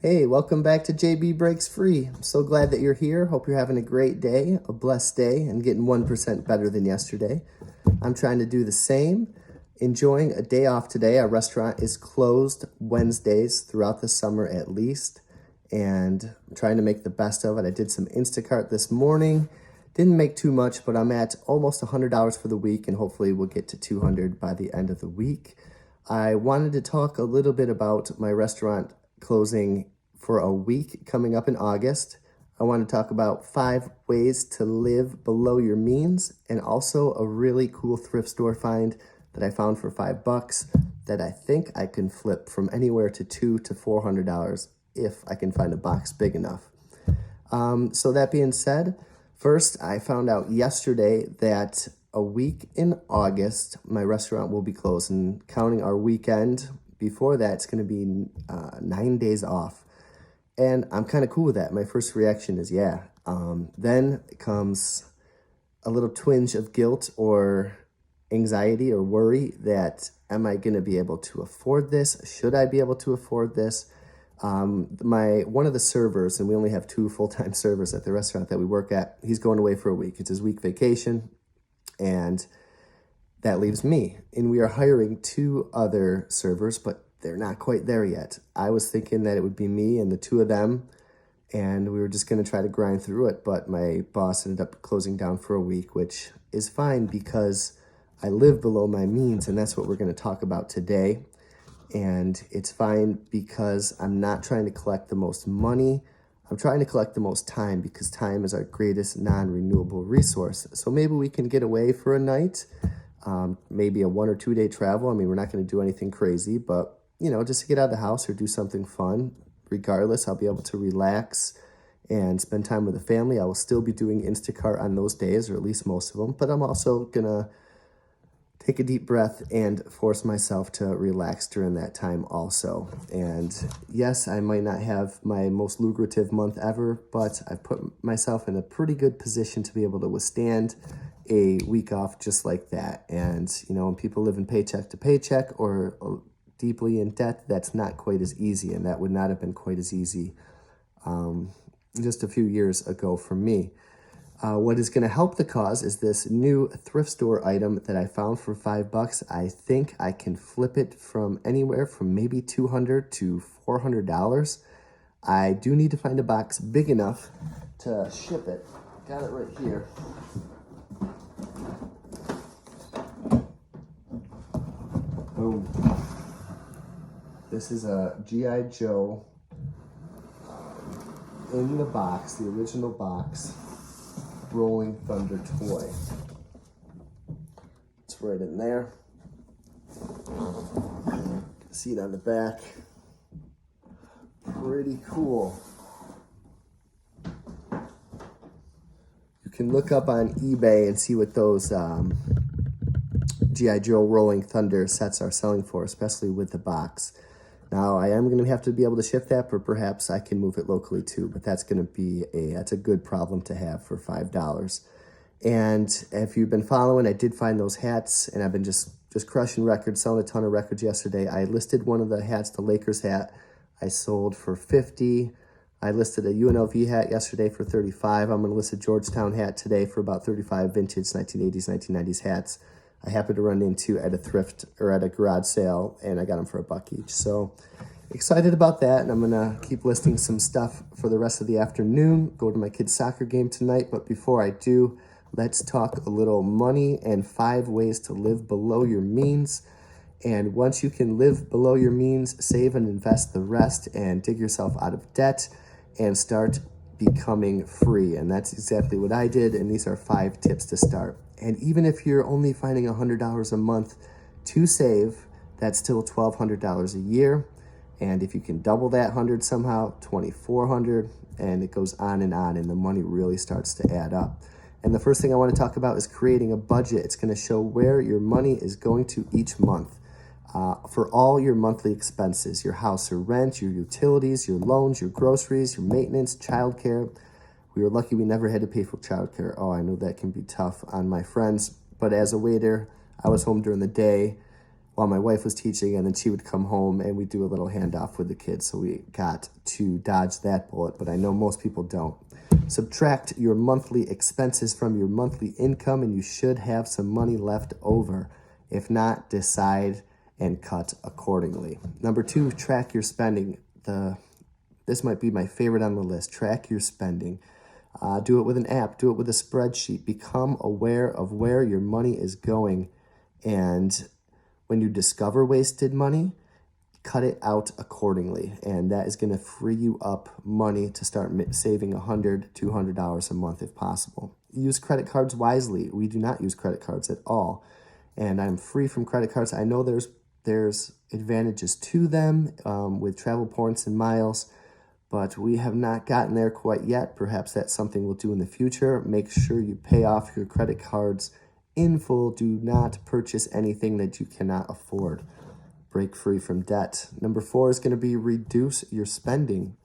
Hey, welcome back to JB Breaks Free. I'm so glad that you're here. Hope you're having a great day, a blessed day, and getting 1% better than yesterday. I'm trying to do the same. Enjoying a day off today. Our restaurant is closed Wednesdays throughout the summer at least, and I'm trying to make the best of it. I did some Instacart this morning. Didn't make too much, but I'm at almost $100 for the week, and hopefully we'll get to 200 by the end of the week. I wanted to talk a little bit about my restaurant closing for a week coming up in August. I want to talk about 5 ways to live below your means, and also a really cool thrift store find that I found for $5 that I think I can flip from anywhere to $200 to $400 if I can find a box big enough. So that being said, first I found out yesterday that a week in August, my restaurant will be closed, and counting our weekend before that, it's going to be 9 days off. And I'm kind of cool with that. My first reaction is, yeah. Then comes a little twinge of guilt or anxiety or worry that, am I going to be able to afford this? Should I be able to afford this? One of the servers, and we only have 2 full-time servers at the restaurant that we work at, he's going away for a week. It's his week vacation, and that leaves me. And we are hiring 2 other servers, but they're not quite there yet. I was thinking that it would be me and the 2 of them, and we were just going to try to grind through it. But my boss ended up closing down for a week, which is fine because I live below my means, and that's what we're going to talk about today. And it's fine because I'm not trying to collect the most money. I'm trying to collect the most time, because time is our greatest non-renewable resource. So maybe we can get away for a night, maybe a 1 or 2 day travel. I mean, we're not going to do anything crazy, but just to get out of the house or do something fun. Regardless, I'll be able to relax and spend time with the family. I will still be doing Instacart on those days, or at least most of them, but I'm also gonna take a deep breath and force myself to relax during that time also. And yes, I might not have my most lucrative month ever, but I've put myself in a pretty good position to be able to withstand a week off just like that. And, when people live in paycheck to paycheck or deeply in debt, that's not quite as easy, and that would not have been quite as easy just a few years ago for me. What is going to help the cause is this new thrift store item that I found for $5. I think I can flip it from anywhere from maybe $200 to $400. I do need to find a box big enough to ship it. Got it right here. Boom. This is a G.I. Joe in the box, the original box, Rolling Thunder toy. It's right in there. See it on the back. Pretty cool. You can look up on eBay and see what those G.I. Joe Rolling Thunder sets are selling for, especially with the box. Now, I am going to have to be able to ship that, but perhaps I can move it locally too. But that's going to be that's a good problem to have for $5. And if you've been following, I did find those hats, and I've been just crushing records, selling a ton of records yesterday. I listed one of the hats, the Lakers hat, I sold for $50. I listed a UNLV hat yesterday for $35. I'm going to list a Georgetown hat today for about $35, vintage 1980s, 1990s hats. I happened to run into at a thrift or at a garage sale, and I got them for $1 each. So excited about that, and I'm going to keep listing some stuff for the rest of the afternoon. Go to my kid's soccer game tonight, but before I do, let's talk a little money and 5 ways to live below your means. And once you can live below your means, save and invest the rest and dig yourself out of debt and start becoming free. And that's exactly what I did, and these are 5 tips to start. And even if you're only finding $100 a month to save, that's still $1,200 a year. And if you can double that 100 somehow, $2,400, and it goes on, and the money really starts to add up. And the first thing I want to talk about is creating a budget. It's going to show where your money is going to each month. For all your monthly expenses, your house or rent, your utilities, your loans, your groceries, your maintenance, childcare. We were lucky we never had to pay for childcare. Oh, I know that can be tough on my friends. But as a waiter, I was home during the day. while my wife was teaching, and then she would come home and we'd do a little handoff with the kids. So we got to dodge that bullet, but I know most people don't. Subtract your monthly expenses from your monthly income and you should have some money left over. If not, decide and cut accordingly. Number 2, track your spending. This might be my favorite on the list. Track your spending. Do it with an app. Do it with a spreadsheet. Become aware of where your money is going. And when you discover wasted money, cut it out accordingly. And that is going to free you up money to start saving $100, $200 a month if possible. Use credit cards wisely. We do not use credit cards at all. And I'm free from credit cards. I know there's advantages to them with travel points and miles, but we have not gotten there quite yet. Perhaps that's something we'll do in the future. Make sure you pay off your credit cards in full. Do not purchase anything that you cannot afford. Break free from debt. Number 4 is going to be reduce your spending.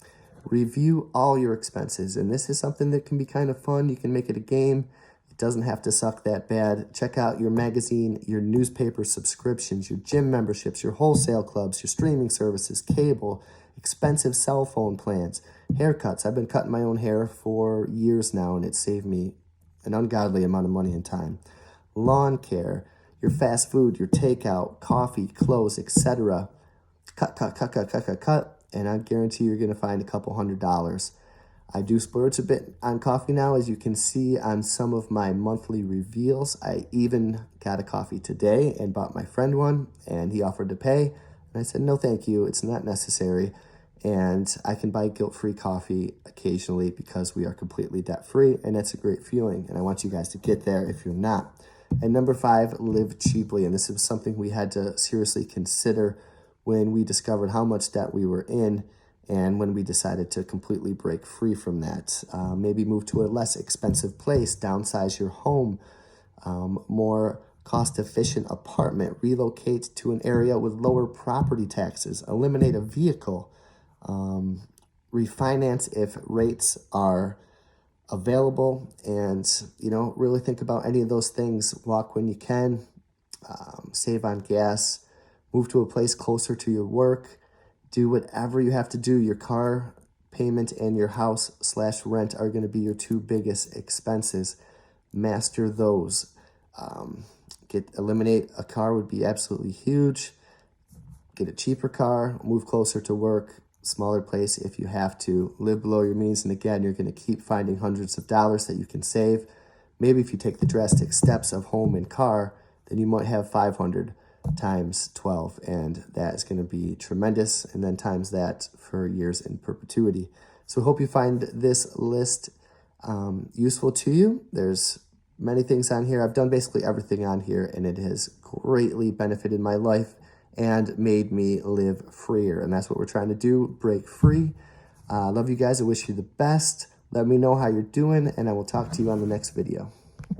Review all your expenses. And this is something that can be kind of fun. You can make it a game. It doesn't have to suck that bad. Check out your magazine, your newspaper subscriptions, your gym memberships, your wholesale clubs, your streaming services, cable, expensive cell phone plans, haircuts. I've been cutting my own hair for years now, and it saved me an ungodly amount of money and time. Lawn care, your fast food, your takeout, coffee, clothes, etc. Cut. And I guarantee you're going to find a couple $100. I do splurge a bit on coffee now, as you can see on some of my monthly reveals. I even got a coffee today and bought my friend one, and he offered to pay. And I said, no, thank you. It's not necessary. And I can buy guilt-free coffee occasionally because we are completely debt-free, and that's a great feeling. And I want you guys to get there if you're not. And number 5, live cheaply. And this is something we had to seriously consider when we discovered how much debt we were in and when we decided to completely break free from that. Maybe move to a less expensive place, downsize your home, more cost-efficient apartment, relocate to an area with lower property taxes, eliminate a vehicle, refinance if rates are available, and really think about any of those things. Walk when you can, save on gas, move to a place closer to your work, do whatever you have to do. Your car payment and your house/rent are going to be your 2 biggest expenses. Master those. Eliminate a car would be absolutely huge. Get a cheaper car, move closer to work, smaller place if you have to. Live below your means, and again, you're going to keep finding hundreds of dollars that you can save. Maybe if you take the drastic steps of home and car, then you might have 500 times 12, and that is going to be tremendous, and then times that for years in perpetuity. So I hope you find this list useful to you. There's many things on here. I've done basically everything on here, and it has greatly benefited my life and made me live freer, and that's what we're trying to do, break free. Love you guys. I wish you the best. Let me know how you're doing, and I will talk to you on the next video.